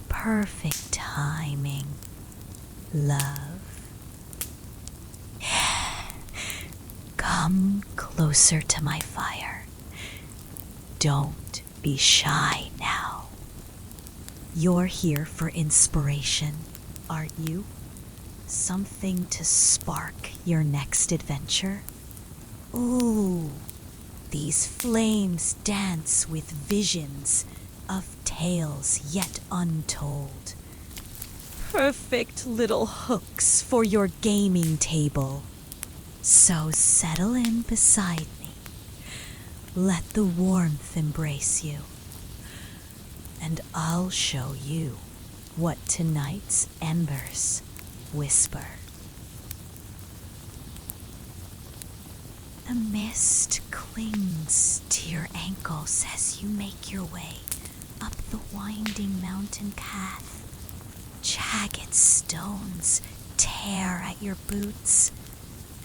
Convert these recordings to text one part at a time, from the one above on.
Perfect timing, love. Come closer to my fire. Don't be shy now. You're here for inspiration, aren't you? Something to spark your next adventure? Ooh, these flames dance with visions of tales yet untold. Perfect little hooks for your gaming table. So settle in beside me. Let the warmth embrace you. And I'll show you what tonight's embers whisper. A mist clings to your ankles as you make your way up the winding mountain path. Jagged stones tear at your boots,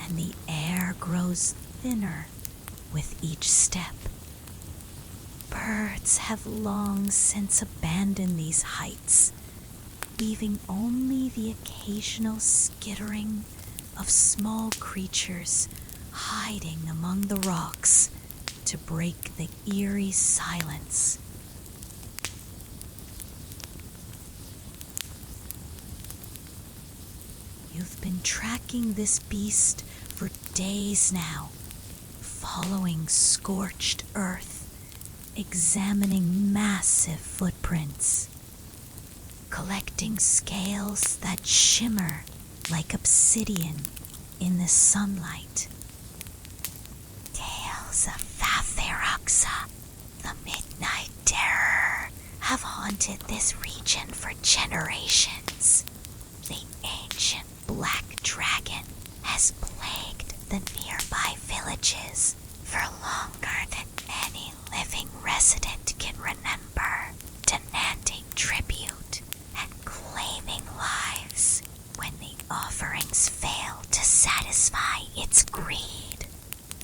and the air grows thinner with each step. Birds have long since abandoned these heights, leaving only the occasional skittering of small creatures hiding among the rocks to break the eerie silence. You've been tracking this beast for days now, following scorched earth, examining massive footprints, collecting scales that shimmer like obsidian in the sunlight. Tales of Vathiruxa, the midnight terror, have haunted this region for generations. The ancient black dragon has plagued the nearby villages for longer than any living resident can remember, demanding tribute and claiming lives when the offerings fail to satisfy its greed.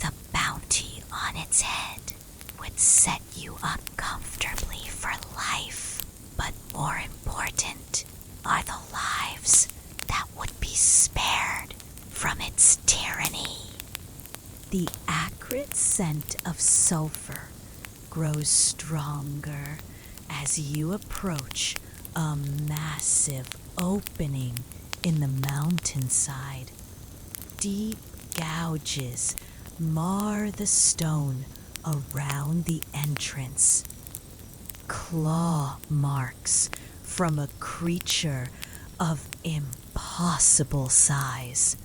The bounty on its head would set you up comfortably for life, but more important are the lives that would be spared from its tyranny. The acrid scent of sulfur grows stronger as you approach a massive opening in the mountainside. Deep gouges mar the stone around the entrance. Claw marks from a creature of impossible size.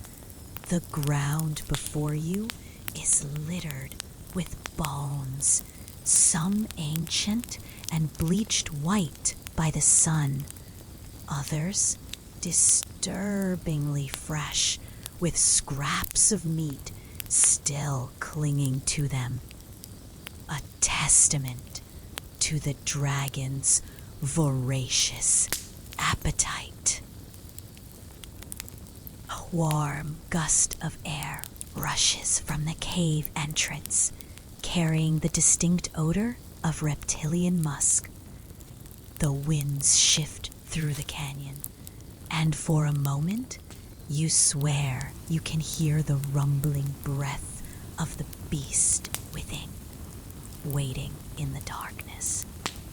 The ground before you is littered with bones, some ancient and bleached white by the sun, others disturbingly fresh, with scraps of meat still clinging to them. A testament to the dragon's voracious appetite. A warm gust of air rushes from the cave entrance, carrying the distinct odor of reptilian musk. The winds shift through the canyon, and for a moment, you swear you can hear the rumbling breath of the beast within, waiting in the darkness.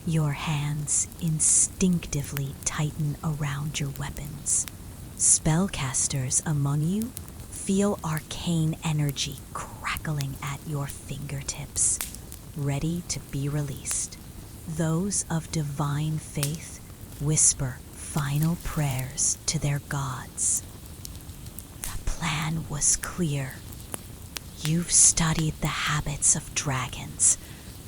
Your hands instinctively tighten around your weapons. Spellcasters among you feel arcane energy crackling at your fingertips, ready to be released. Those of divine faith whisper final prayers to their gods. The plan was clear. You've studied the habits of dragons,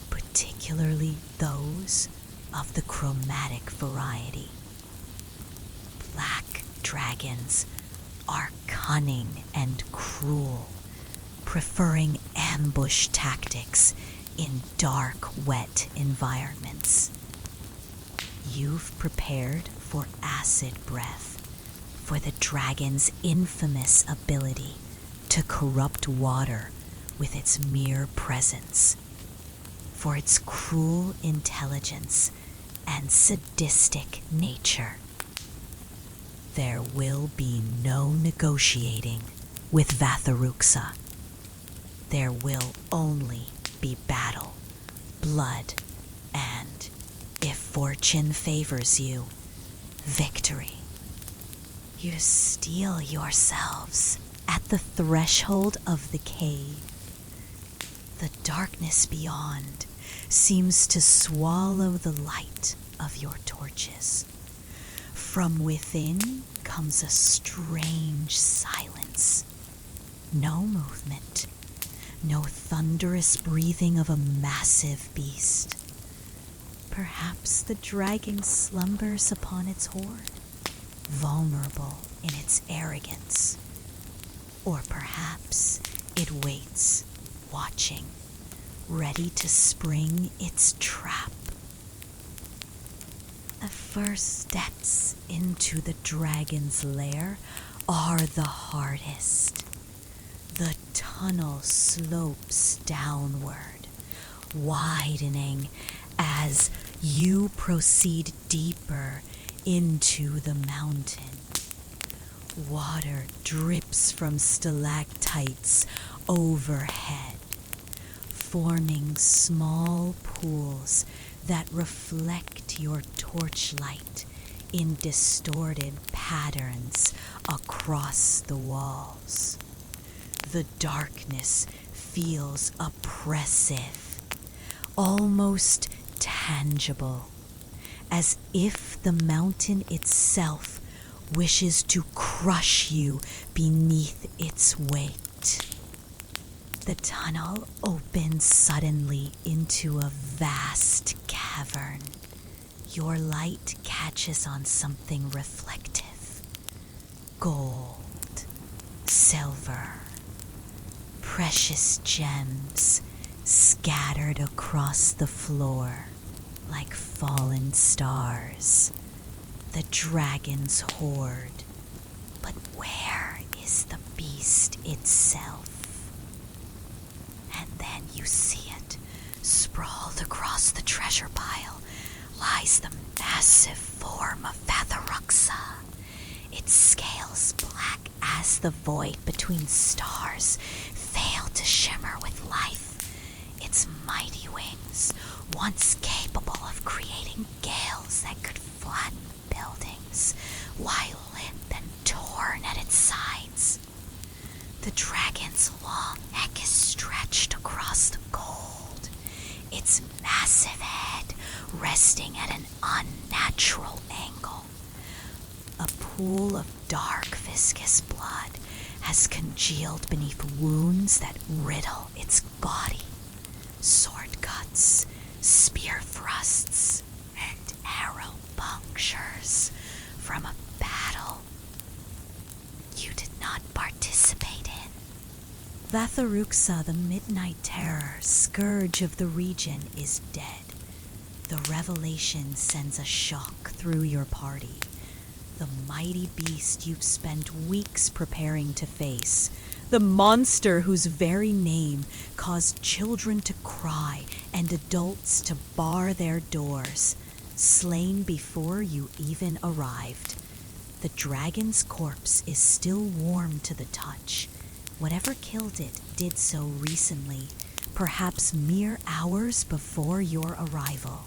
particularly those of the chromatic variety. Black dragons are cunning and cruel, preferring ambush tactics in dark, wet environments. You've prepared for acid breath, for the dragon's infamous ability to corrupt water with its mere presence, for its cruel intelligence and sadistic nature. There will be no negotiating with Vathiruxa. There will only be battle, blood, and, if fortune favors you, victory. You steel yourselves at the threshold of the cave. The darkness beyond seems to swallow the light of your torches. From within comes a strange silence. No movement, no thunderous breathing of a massive beast. Perhaps the dragon slumbers upon its hoard, vulnerable in its arrogance. Or perhaps it waits, watching, ready to spring its trap. The first steps into the dragon's lair are the hardest. The tunnel slopes downward, widening as you proceed deeper into the mountain. Water drips from stalactites overhead, forming small pools that reflect your torchlight in distorted patterns across the walls. The darkness feels oppressive, almost tangible, as if the mountain itself wishes to crush you beneath its weight. The tunnel opens suddenly into a vast cavern. Your light catches on something reflective. Gold, silver, precious gems scattered across the floor like fallen stars. The dragon's hoard. But where is the beast itself? And then you see it. Sprawled across the treasure pile lies the massive form of Vathiruxa. Its scales, black as the void between stars, fail to shimmer with life. Its mighty wings, once capable of creating gales that could flatten buildings, lie limp and torn at its sides. The dragon's long neck is stretched across the gold, its massive head resting at an unnatural angle. A pool of dark, viscous blood has congealed beneath wounds that riddle its body. Sword cuts, spear thrusts, and arrow punctures from a battle you did not participate in. Vathiruxa, the midnight terror, scourge of the region, is dead. The revelation sends a shock through your party. The mighty beast you've spent weeks preparing to face, the monster whose very name caused children to cry and adults to bar their doors, slain before you even arrived. The dragon's corpse is still warm to the touch. Whatever killed it did so recently, perhaps mere hours before your arrival.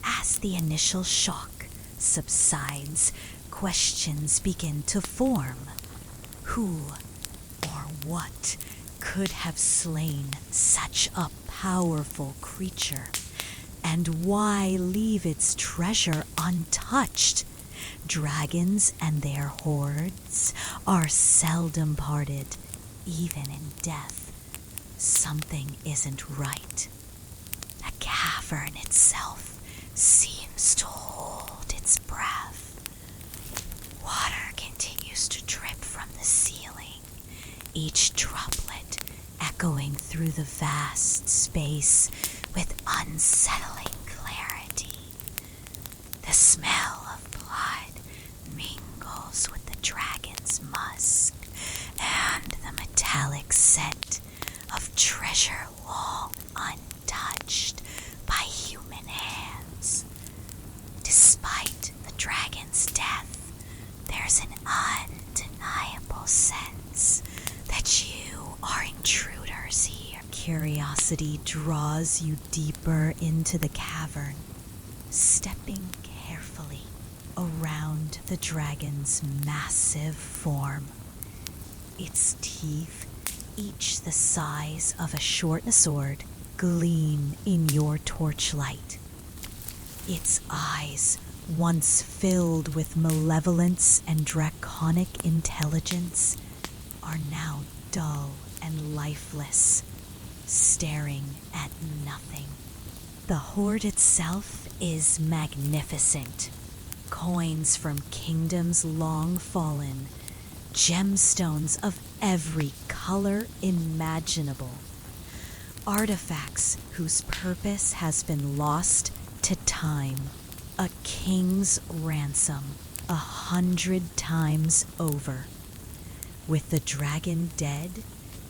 As the initial shock subsides, questions begin to form. Who or what could have slain such a powerful creature? And why leave its treasure untouched? Dragons and their hordes are seldom parted, even in death. Something isn't right. A cavern itself seems to hold its breath. Water continues to drip from the ceiling, each droplet echoing through the vast space with unsettling clarity. The smell of blood mingles with the dragon's musk and the metallic scent of treasure long untouched by human hands. curiosity draws you deeper into the cavern, stepping carefully around the dragon's massive form. Its teeth, each the size of a short sword, gleam in your torchlight. Its eyes, once filled with malevolence and draconic intelligence, are now dull and lifeless, staring at nothing. The hoard itself is magnificent. Coins from kingdoms long fallen, gemstones of every color imaginable, artifacts whose purpose has been lost to time, a king's ransom 100 times over. With the dragon dead,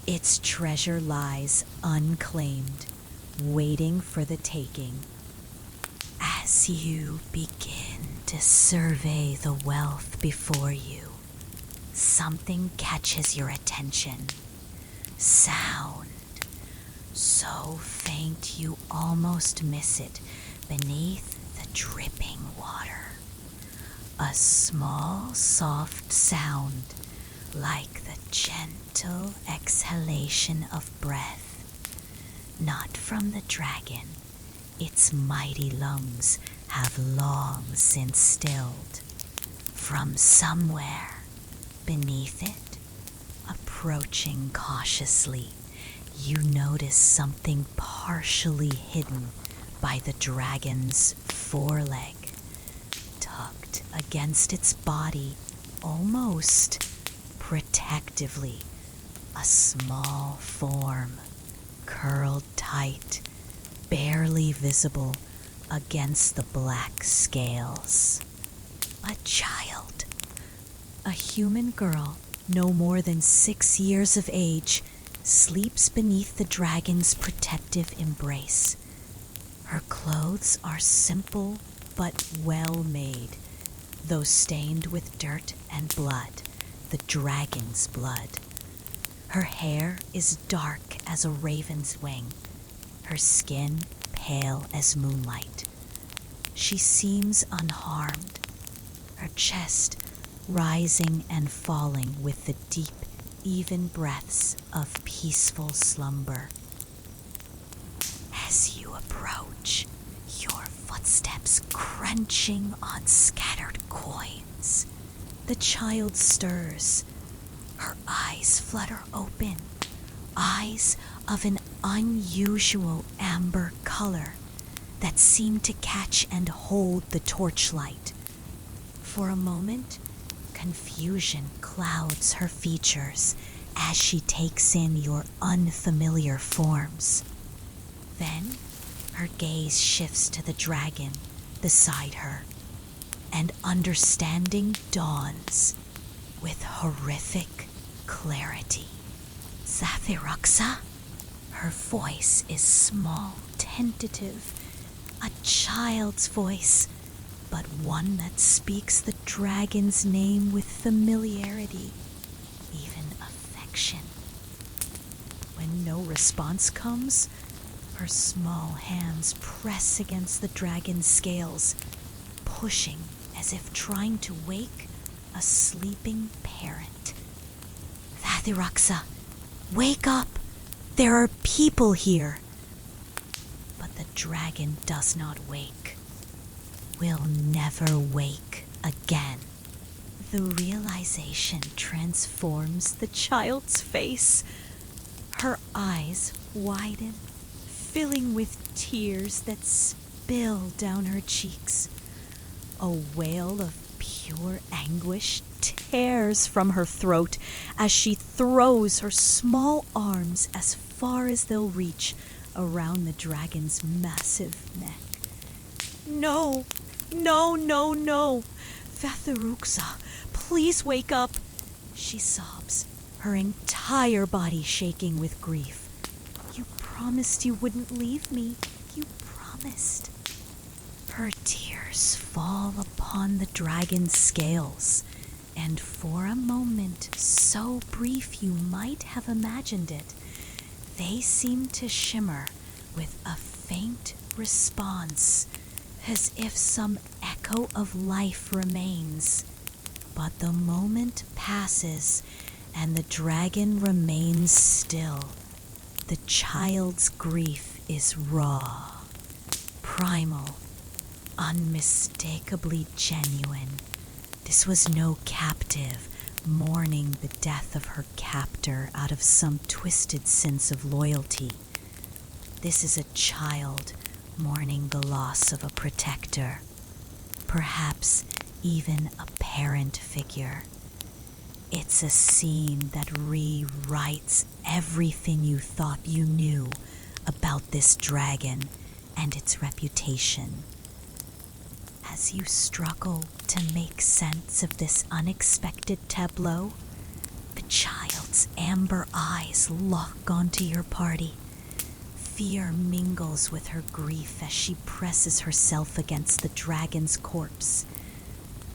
its treasure lies unclaimed, waiting for the taking. As you begin to survey the wealth before you, something catches your attention. Sound, so faint you almost miss it beneath the dripping water. A small, soft sound, like the gentle exhalation of breath. Not from the dragon, its mighty lungs have long since stilled. From somewhere beneath it, approaching cautiously, you notice something partially hidden by the dragon's foreleg, tucked against its body almost protectively. A small form, curled tight, barely visible against the black scales. A child. A human girl, no more than 6 years of age, sleeps beneath the dragon's protective embrace. Her clothes are simple but well made, though stained with dirt and blood, the dragon's blood. Her hair is dark as a raven's wing, her skin pale as moonlight. She seems unharmed, her chest rising and falling with the deep, even breaths of peaceful slumber. As you approach, your footsteps crunching on scattered coins, the child stirs. Her eyes flutter open, eyes of an unusual amber color that seem to catch and hold the torchlight. For a moment, confusion clouds her features as she takes in your unfamiliar forms. Then, her gaze shifts to the dragon beside her, and understanding dawns with horrific clarity. Vathiruxa? Her voice is small, tentative, a child's voice, but one that speaks the dragon's name with familiarity, even affection. When no response comes, her small hands press against the dragon's scales, pushing as if trying to wake a sleeping parent. Vathiruxa, wake up! There are people here! But the dragon does not wake. Will never wake again. The realization transforms the child's face. Her eyes widen, filling with tears that spill down her cheeks. A wail of pure anguish tears from her throat as she throws her small arms as far as they'll reach around the dragon's massive neck. No! No, no, no! Vathiruxa, please wake up! She sobs, her entire body shaking with grief. You promised you wouldn't leave me. You promised. Her tears fall upon the dragon's scales, and for a moment, so brief you might have imagined it, they seem to shimmer with a faint response, as if some echo of life remains. But the moment passes, and the dragon remains still. The child's grief is raw, primal, unmistakably genuine. This was no captive mourning the death of her captor out of some twisted sense of loyalty. This is a child mourning the loss of a protector, perhaps even a parent figure. It's a scene that rewrites everything you thought you knew about this dragon and its reputation. As you struggle to make sense of this unexpected tableau, the child's amber eyes lock onto your party. Fear mingles with her grief as she presses herself against the dragon's corpse.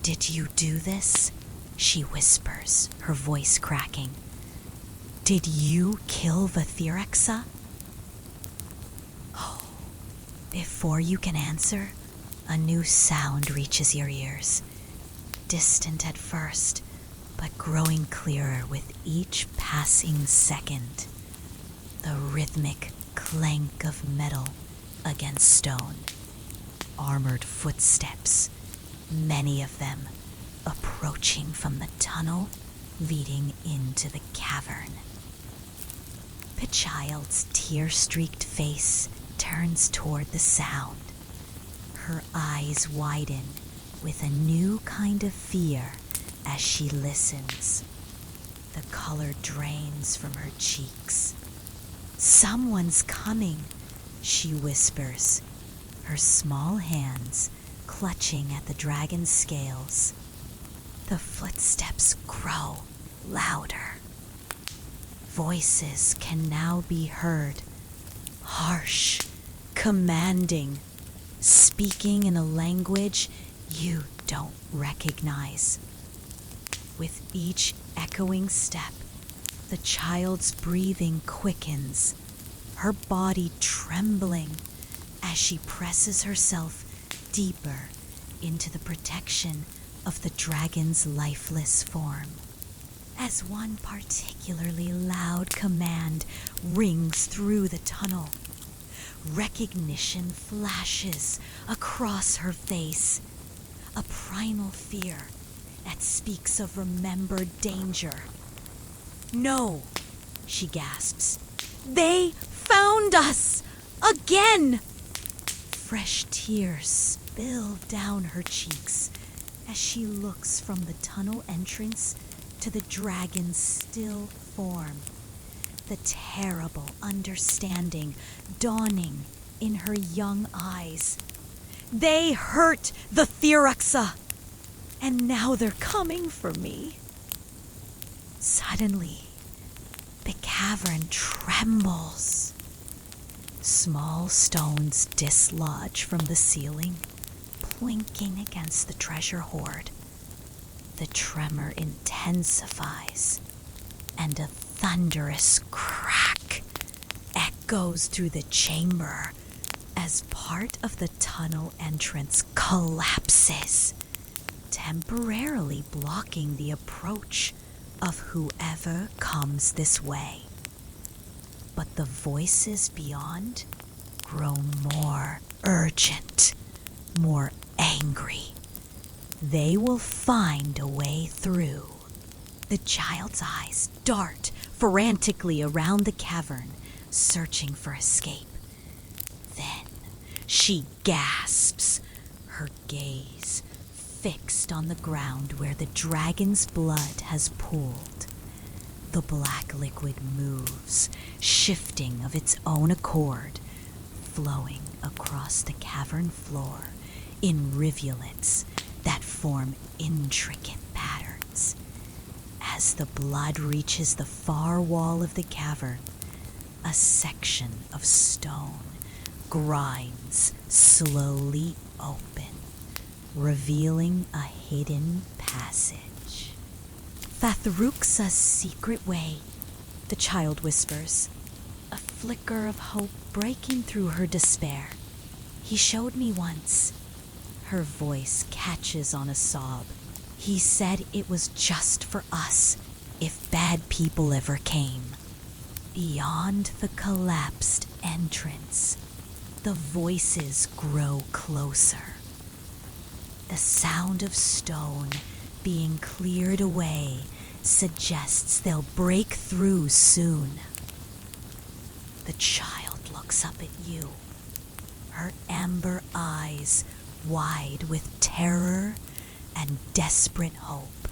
"Did you do this?" she whispers, her voice cracking. "Did you kill Vathiruxa?" Oh, before you can answer, a new sound reaches your ears. Distant at first, but growing clearer with each passing second. The rhythmic clank of metal against stone. Armored footsteps, many of them, approaching from the tunnel leading into the cavern. The child's tear-streaked face turns toward the sound. Her eyes widen with a new kind of fear as she listens. The color drains from her cheeks. "Someone's coming," she whispers, her small hands clutching at the dragon's scales. The footsteps grow louder. Voices can now be heard, harsh, commanding, speaking in a language you don't recognize. With each echoing step, the child's breathing quickens, her body trembling as she presses herself deeper into the protection of the dragon's lifeless form. As one particularly loud command rings through the tunnel, recognition flashes across her face, a primal fear that speaks of remembered danger. "No," she gasps. "They found us! Again!" Fresh tears spill down her cheeks as she looks from the tunnel entrance to the dragon's still form, the terrible understanding dawning in her young eyes. "They hurt the Vathiruxa, and now they're coming for me." Suddenly, the cavern trembles. Small stones dislodge from the ceiling, plinking against the treasure hoard. The tremor intensifies, and a thunderous crack echoes through the chamber as part of the tunnel entrance collapses, temporarily blocking the approach of whoever comes this way. But the voices beyond grow more urgent, more angry. They will find a way through. The child's eyes dart frantically around the cavern, searching for escape. Then she gasps, her gaze fixed on the ground where the dragon's blood has pooled. The black liquid moves, shifting of its own accord, flowing across the cavern floor in rivulets that form intricate patterns. As the blood reaches the far wall of the cavern, a section of stone grinds slowly open, revealing a hidden passage. "Vathiruxa's secret way," the child whispers, a flicker of hope breaking through her despair. He showed me once. Her voice catches on a sob. He said it was just for us, if bad people ever came. Beyond the collapsed entrance, the voices grow closer. The sound of stone being cleared away suggests they'll break through soon. The child looks up at you, her amber eyes wide with terror and desperate hope,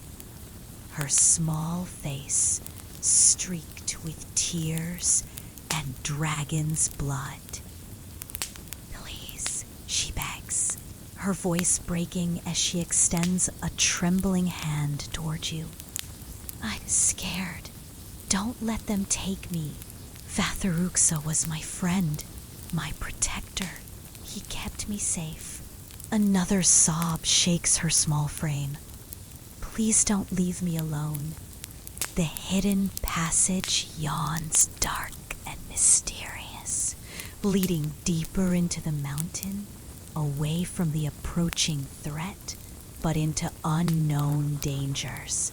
her small face streaked with tears and dragon's blood. Please, she begs, her voice breaking as she extends a trembling hand toward you. I'm scared. Don't let them take me. Vathiruxa was my friend, my protector. He kept me safe. Another sob shakes her small frame. Please don't leave me alone. The hidden passage yawns dark and mysterious, leading deeper into the mountain, away from the approaching threat, but into unknown dangers.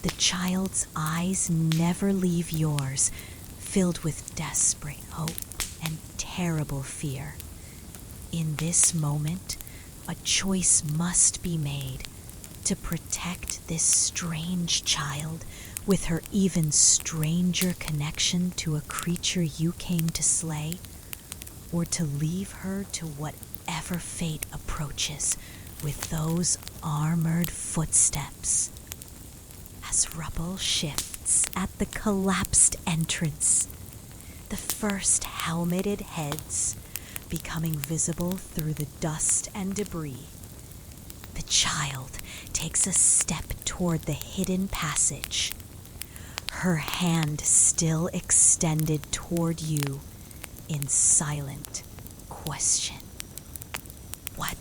The child's eyes never leave yours, filled with desperate hope and terrible fear. In this moment, a choice must be made to protect this strange child with her even stranger connection to a creature you came to slay, or to leave her to whatever fate approaches with those armored footsteps. As rubble shifts at the collapsed entrance, the first helmeted heads becoming visible through the dust and debris, the child takes a step toward the hidden passage, her hand still extended toward you in silent question. What